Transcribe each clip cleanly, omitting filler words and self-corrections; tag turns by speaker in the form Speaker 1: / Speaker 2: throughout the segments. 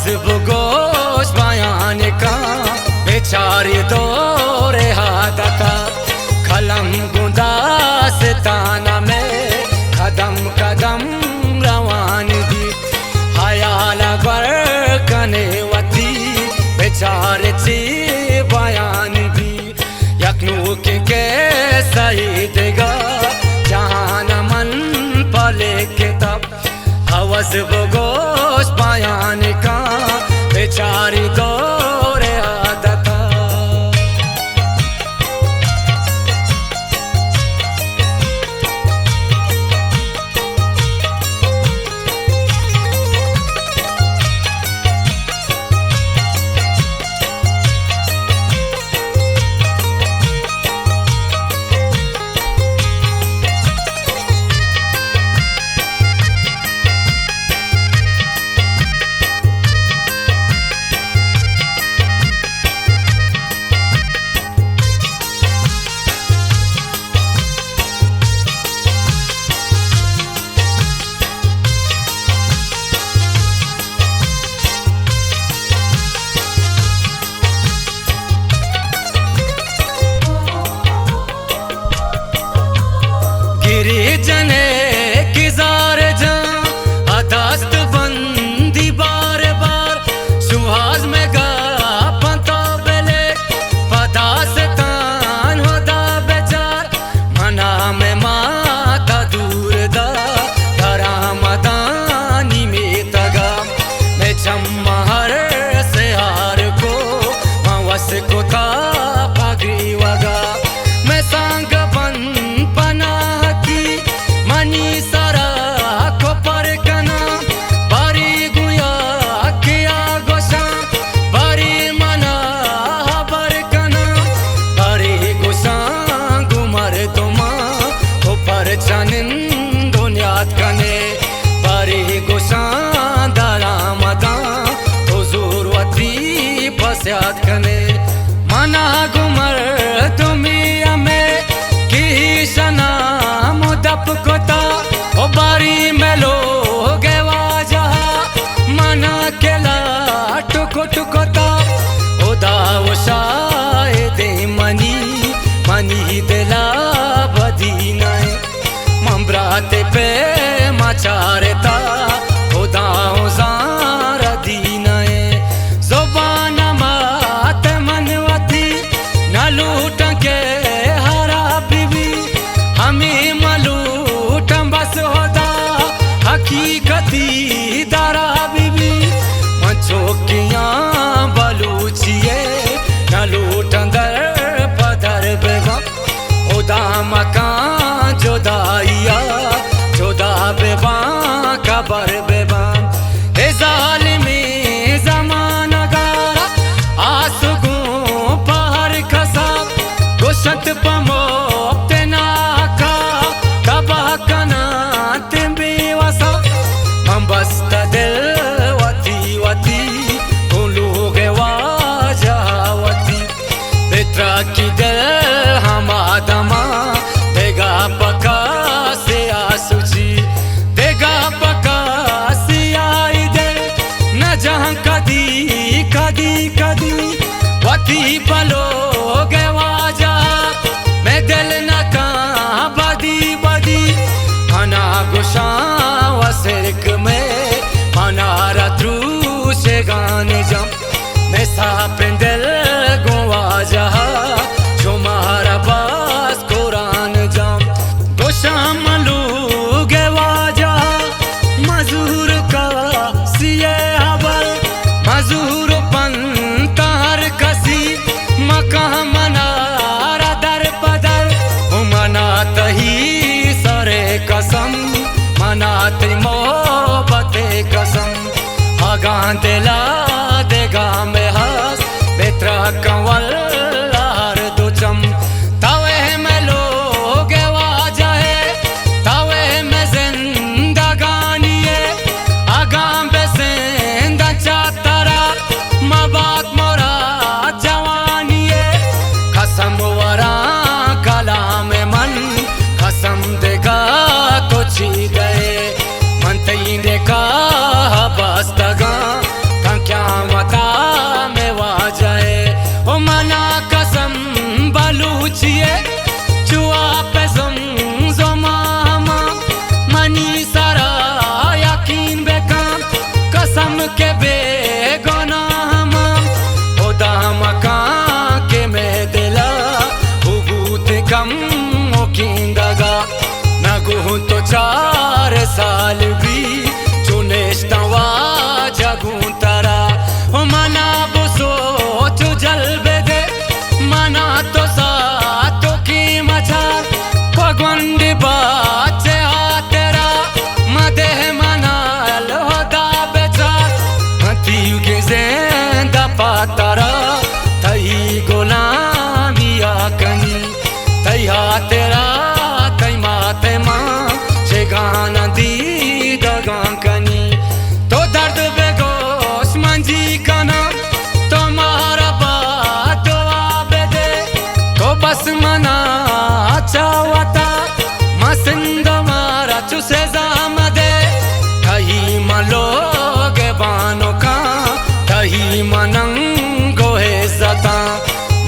Speaker 1: बगोश बयान का बेचारी दौरे हादका खलम गुदास ताना में कदम कदम रवान दी हयाल बर कने वती बेचारे ची बयान दी यकनू के सही देगा जहान मन पले के तब हवस बगोश बयान का बेचारी दौरे आदता जने किजार जा अदास्त बंदी बार बार सुहाज में गा पता बेले पदास तान होदा बेचार मना में माता दूर दा धरा मदानी में तगा मैं चम्महर से हार को मवस को था पगड़ी वगा मैं सांग बन पना मनी सारा को पर कना बारी गुया किया गोसा बारी मना बर कना बारी गोसा गुमर तुमा को पर चनिन दुनिया कने बारी गोसा दारा मदा तो जरूरती पश्चात कने मना गुमर तुम्ही हमें की सना मुदप कोता ओ बारी में लो गेवा जहा मना केला टुको टुकोता ओ दाव शायदे मनी मनी दिला बदी नाय ममराते पे मचारता ओ दाव जार दी नाय ज़ुबान मात मनवती न लूट के हरा बीबी हमें मलूट बस होता हकीकती दारा बीबी मचोकियां बलूचिए न लूट अंदर पदर बेवा उदा मकान जुदाइया जुदा बेवा कबर बेवा ए जालिमी जमाना गारा आसगू पहर खसा गुशत पमो बस्ता दिल वती वती उलूगे वाजावती बेत्रा की दिल हम आदमा देगा पका से आसुची देगा पका से आई दिल न जहाँ कदी कदी कदी वती पलोगे वाजा मैं दिल न का बदी बदी हना गुशा सिरक में मनारा त्रू से गाने जम मैं सापिंदल गोवा जहा जो मारा बास कुरान जम तो शाम लूगे वाजा मजूर का सिए हबल मजूर पंतार कसी मका मनारा दर पदर मनात ही सरे कसम मनात मोहब्बते कसम आगान दिला देगा में हस बेत्रा कंवल हर दुचम तवे में लोगे वाजा है तवे में जिंदगानी है आगान पे जिंदा चातरा मबात मोरा जवानी है कसम वरा कलाम मन कसम देगा तो छी गए मन तई देखा बस्तगा लूँ तो 4 साल भी चुनेश तवा जगूं तरा मना वो सोच जलबे दे मना तो सातो की मचा पगवंडी बात से तेरा मदे मनाल होदा बेचा हतीव के ज़िंदा पातरा तई गुलामिया कनी तैया तेरा तई माते माँ से गाना दी दगा कनी तो दर्द बेगोश मंजी कना तुम्हारा बात तो आबे दे तो बस मना चावता मसिंद मारा चुसे जाम दे तही मलोगे बानो का तही मनंगो है सता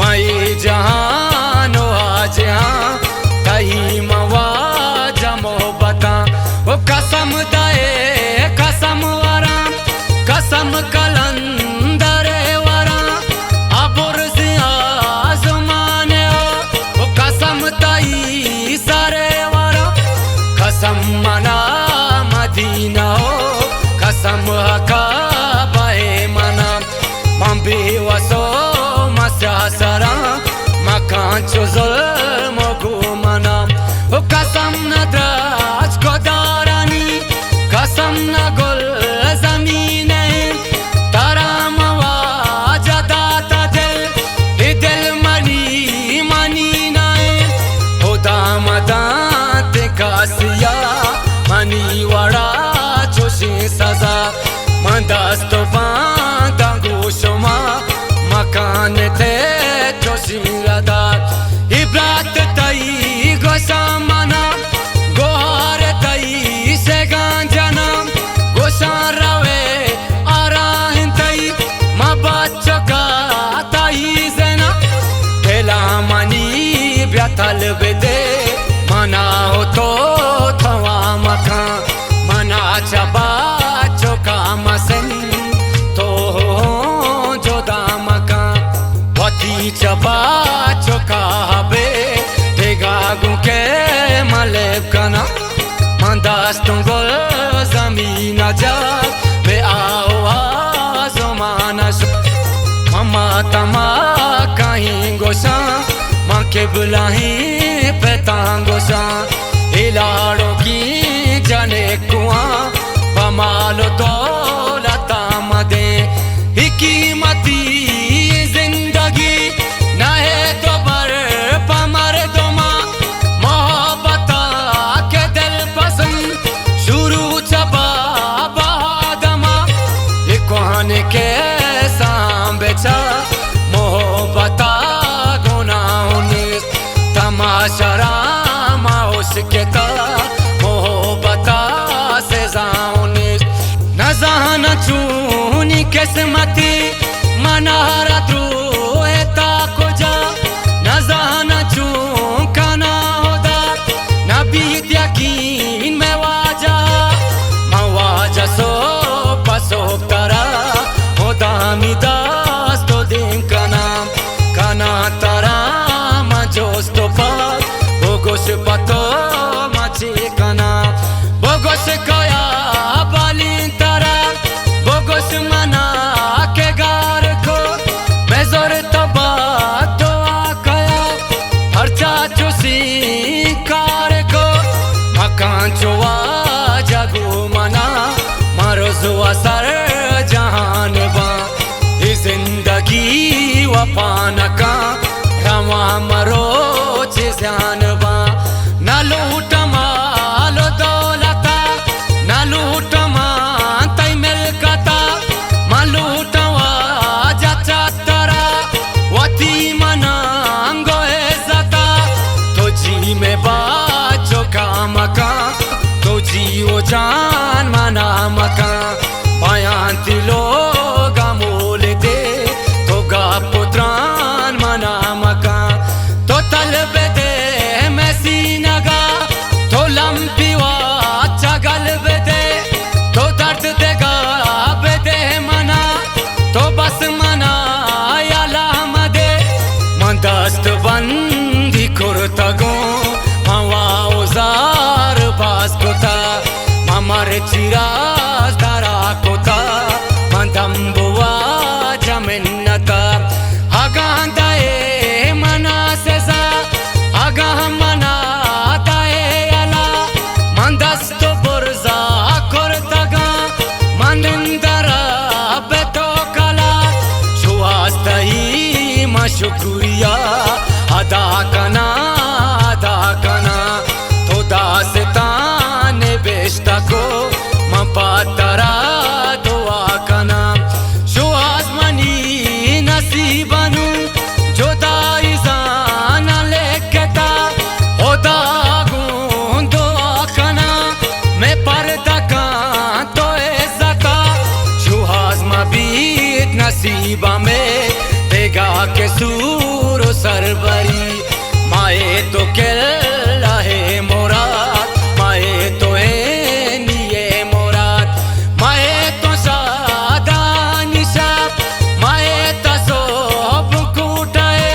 Speaker 1: मई जहानो आज यहाँ तही मवाजा मोहब्बता वो कसम दाए कसम वरा कसम कलंदरे वरा अबुर आज़माने वो कसम तई सारे वरा कसम मना मदीना हो कसम हका बाए मना मम्बी वसो मस्या सरा मकान चो ज़ुल्म को मना वो कसम न द्राज को दारानी कसम न गुल ज़मीने तारा मवाजा दाता दिल मनी मनी नाए खुदा मदात कासिया मनी वड़ा चोशी सजा मंदस्त बांधा गोशमा मकान थे चोशी रदा इब्रात तई गोशा मना गोहार तई से गांजना गोशा रवे आराहिन तई मबाचो का तई जना तेला मनी ब्यातल बेदे मना हो तो थवा मखा मना चबा चोका मसन तो जो दामका वती चबा चोका बे तेगा गुके मलेब कना मंदास्तुं गोल ज़मीन जा बे आओ आज़माना मम्मा तमा कहीं गोशा माँ के बुलाही पेतांगोशा इलाड़ों की जाने कुआं पमालो दौलता मदे हिकीमती जिंदगी न है तो बर पमर दोमा मोहब्बता के दिल पसंद शुरू चबा बहादमा इकवान के सांबेचा मोहब्बता गुनाहों तमाशरा माउस के ता मोहब्बता से जाऊनी न जाना चूनी किस्मती मनारा द्रोहे ता को जा न जाना चूं काना होदा न बीत यकीन में वाजा मवाजा सो पसो तरा होदा मिदास तो दिन काना तरा मजोस तो पाक बोगोस पतो मची कना बोगोस कया बालिन तरा बोगोस मना के गार को बेजोर तो बात तो आकया हर चाचो सी कार को मकान चुवा जगू मना मारो जुआ सर जहान बा जिंदगी वफान का रवा मरो ध्यान बा न लूट मालो दौलता न लूट मान तई मिलकता मा लूट वाजा चातरा वती मनांगो इज़्ज़ता तो जी में बाचो का मका तो जी वो जान मना मका पायां तिलो गामोल दे तो गा पुत्रान मना मका तो तलबे दे मैसी नगा तो लंपी वाचा गलबे दे तो दर्द देगा बेदे मना तो बस मना या लामदे मंदस्त बंदी कुर्तगो हवा उजार बा चिराज दारा कोता मंदम बुआ जमिन्नता हगांदाए मना सेजा हगा मना ताए अला मंदस्तो पुरजा कोरतगा मंदंदरा बेतो कला शुआस्तही मा शुक्रिया अदा कना तो दास्तान बेश्ता को मपातरा दुआ कना शो आसमानी नसीबनु जुदाई जाना लेकता होदा गुं दुआ कना मैं पर्दा का तो इज़्ज़ता शो आसमा बीत नसीबा में देगा के सूर सरबरी माए तो केल्ला है मोराद माए तो है निये मोराद माए तो सादा निशाब माए तो सोब कूटाए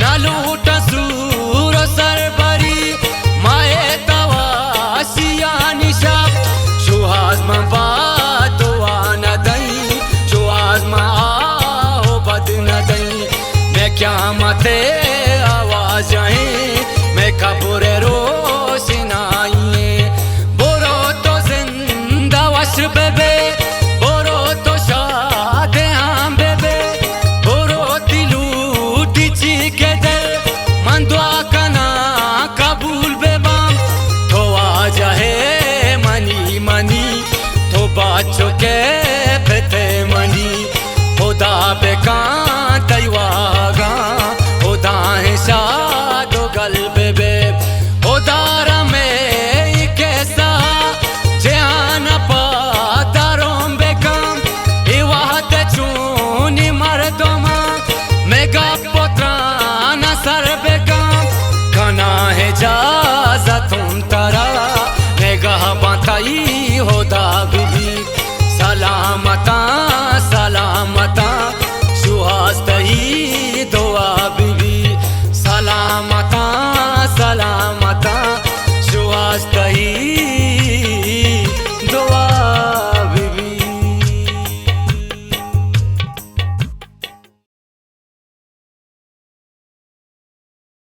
Speaker 1: न लूटा सूर सरबरी माए तो वासिया निशाब शुहाज में बात न दई शुहाज में आओ बद न दई मैं क्या मते मैं कब्रे रोशनाइए बोरो तो जिंदा वश बेबे बोरो तो शादे हम बेबे बोरो दिलू टीची के दिल मन दुआ कना कबूल बेबाम तो आ जाए मनी मनी तो बाचो